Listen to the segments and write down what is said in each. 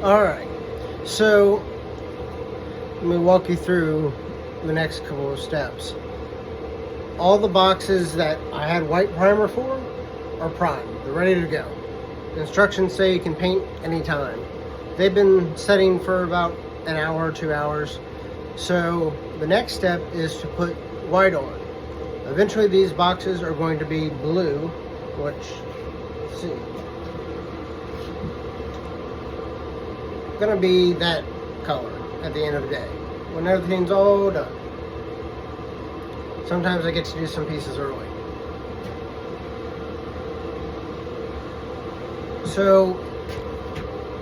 Alright, so let me walk you through the next couple of steps. All the boxes that I had white primer for are primed. They're ready to go. The instructions say you can paint anytime. They've been setting for about an hour or 2 hours. So the next step is to put white on. Eventually these boxes are going to be blue, which, let's see, gonna be that color at the end of the day when everything's all done. Sometimes I get to do some pieces early. So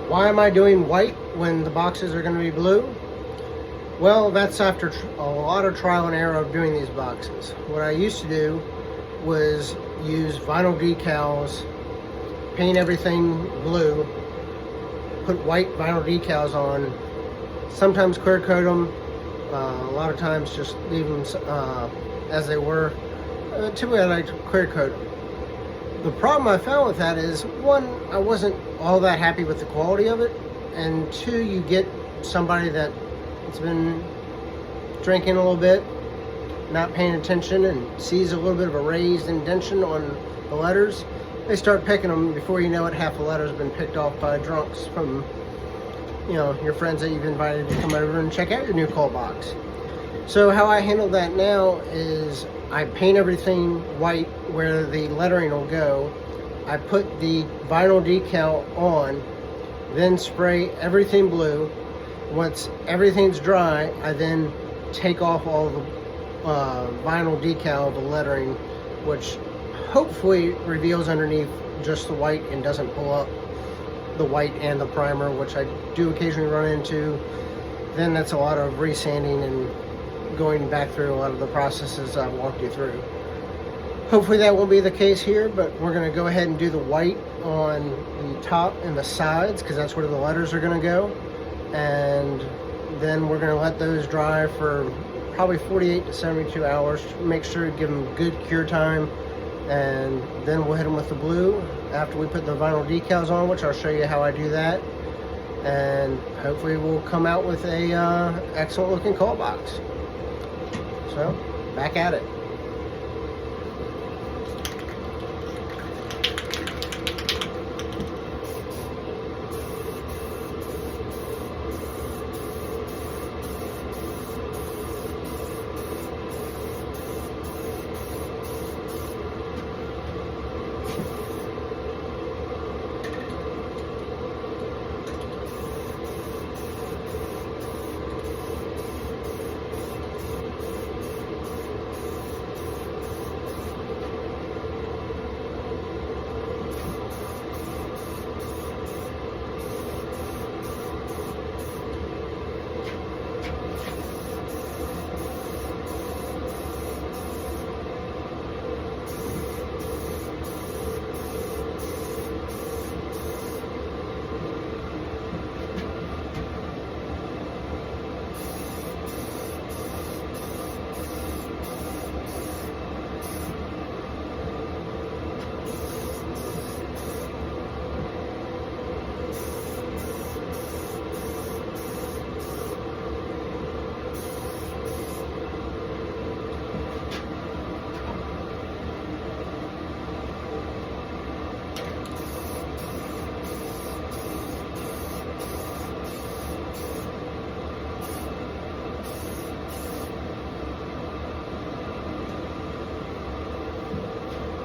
why am I doing white when the boxes are going to be blue? Well, that's after a lot of trial and error of doing these boxes. What I used to do was use vinyl decals, paint everything blue, put white vinyl decals on, sometimes clear coat them, a lot of times just leave them as they were. Typically I like to clear coat them. The problem I found with that is, one, I wasn't all that happy with the quality of it, and two, you get somebody that's been drinking a little bit, not paying attention, and sees a little bit of a raised indentation on the letters. They start picking them. Before you know it, half the letters have been picked off by drunks from, you know, your friends that you've invited to come over and check out your new call box. So how I handle that now is I paint everything white where the lettering will go. I put the vinyl decal on, then spray everything blue. Once everything's dry, I then take off all the vinyl decal, the lettering, which hopefully reveals underneath just the white and doesn't pull up the white and the primer, which I do occasionally run into. Then that's a lot of resanding and going back through a lot of the processes I've walked you through. Hopefully that won't be the case here, but we're going to go ahead and do the white on the top and the sides because that's where the letters are going to go. And then we're going to let those dry for probably 48 to 72 hours. Make sure to give them good cure time, and then we'll hit them with the blue after we put the vinyl decals on, which I'll show you how I do that. And hopefully we'll come out with a excellent looking call box. So, back at it.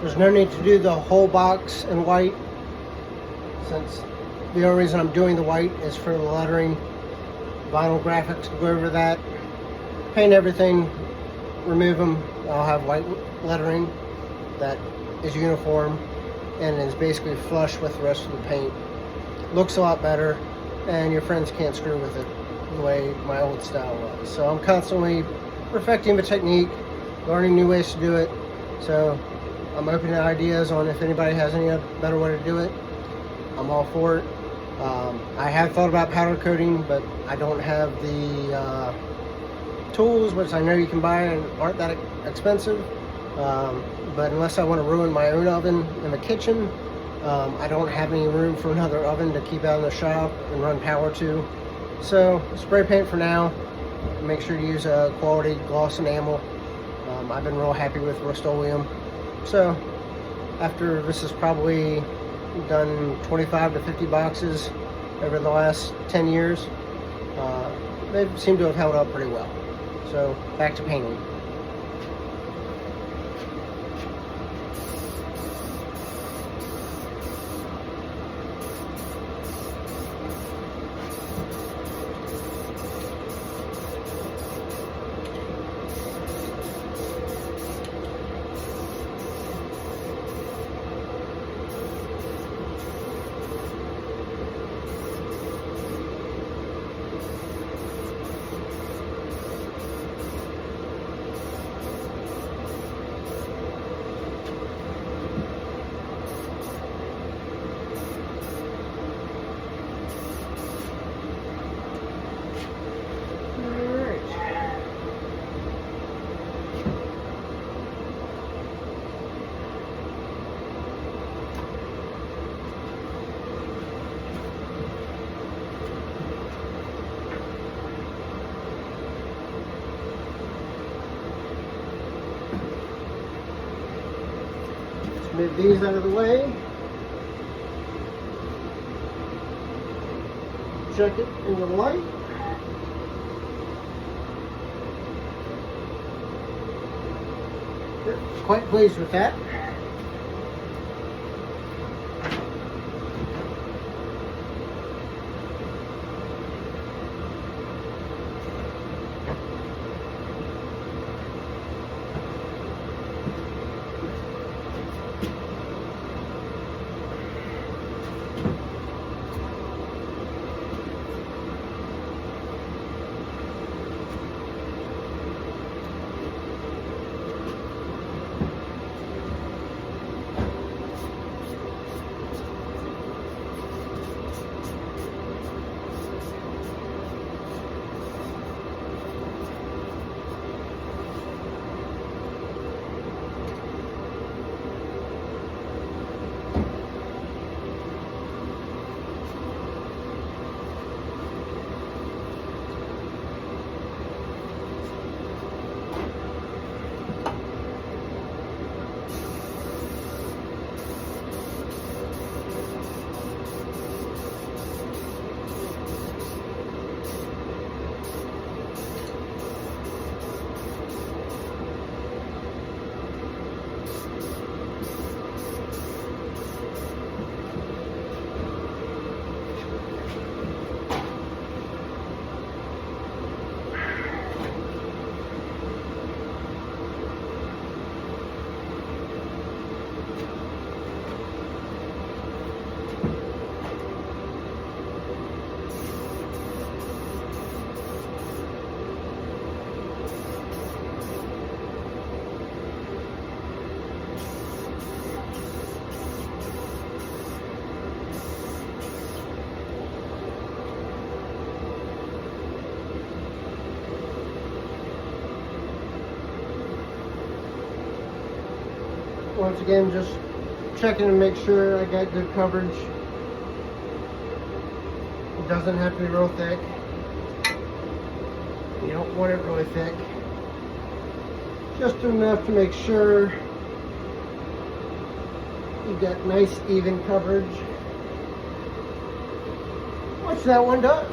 There's no need to do the whole box in white, since the only reason I'm doing the white is for the lettering. Vinyl graphics will go over that. Paint everything, remove them. I'll have white lettering that is uniform and is basically flush with the rest of the paint. Looks a lot better, and your friends can't screw with it the way my old style was. So I'm constantly perfecting the technique, learning new ways to do it. So I'm open to ideas on if anybody has any better way to do it. I'm all for it. I have thought about powder coating, but I don't have the tools, which I know you can buy and aren't that expensive. But unless I want to ruin my own oven in the kitchen, I don't have any room for another oven to keep out in the shop and run power to. So spray paint for now. Make sure to use a quality gloss enamel. I've been real happy with Rust-Oleum. So after this is probably done 25 to 50 boxes over the last 10 years, they seem to have held up pretty well. So back to painting. Move these out of the way. Check it in the light. Quite pleased with that. Once again, just checking to make sure I got good coverage. It doesn't have to be real thick. You don't want it really thick. Just enough to make sure you got nice even coverage, which that one does.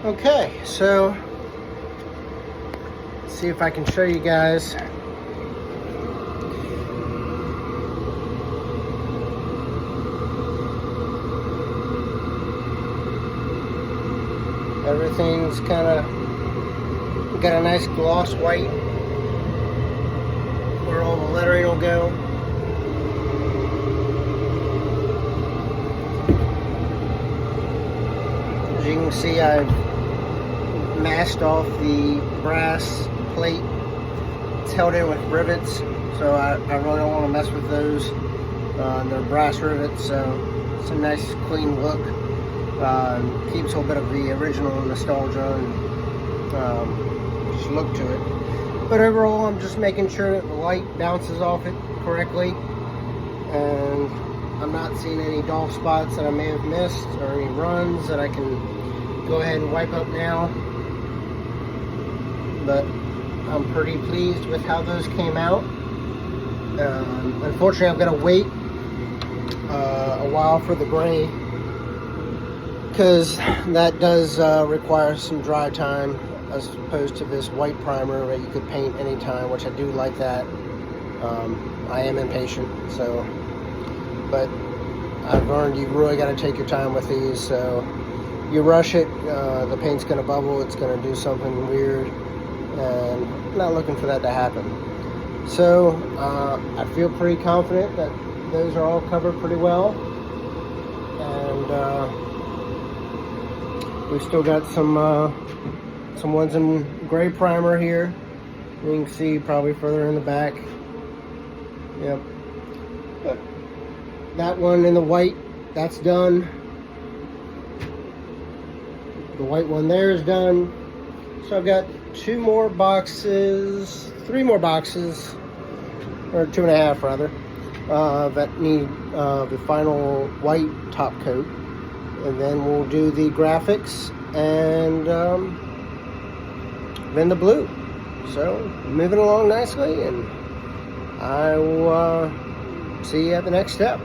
Okay, so let's see if I can show you guys. Everything's kind of got a nice gloss white where all the lettering will go. As you can see, I've masked off the brass plate. It's held in with rivets, so I really don't want to mess with those. They're brass rivets, so it's a nice clean look. Keeps a little bit of the original nostalgia and just look to it. But overall, I'm just making sure that the light bounces off it correctly, and I'm not seeing any dull spots that I may have missed or any runs that I can go ahead and wipe up now. But I'm pretty pleased with how those came out. Unfortunately, I've got to wait a while for the gray, because that does require some dry time as opposed to this white primer that you could paint anytime, which I do like that. I am impatient, so, but I've learned you really got to take your time with these. So you rush it, the paint's going to bubble, it's going to do something weird, and I'm not looking for that to happen. So I feel pretty confident that those are all covered pretty well, and we've still got some ones in gray primer here. You can see probably further in the back. Yep. But that one in the white, that's done. The white one there is done. So I've got 3 more boxes, or 2.5 rather, that need the final white top coat. And then we'll do the graphics and then the blue. So moving along nicely, and I will see you at the next step.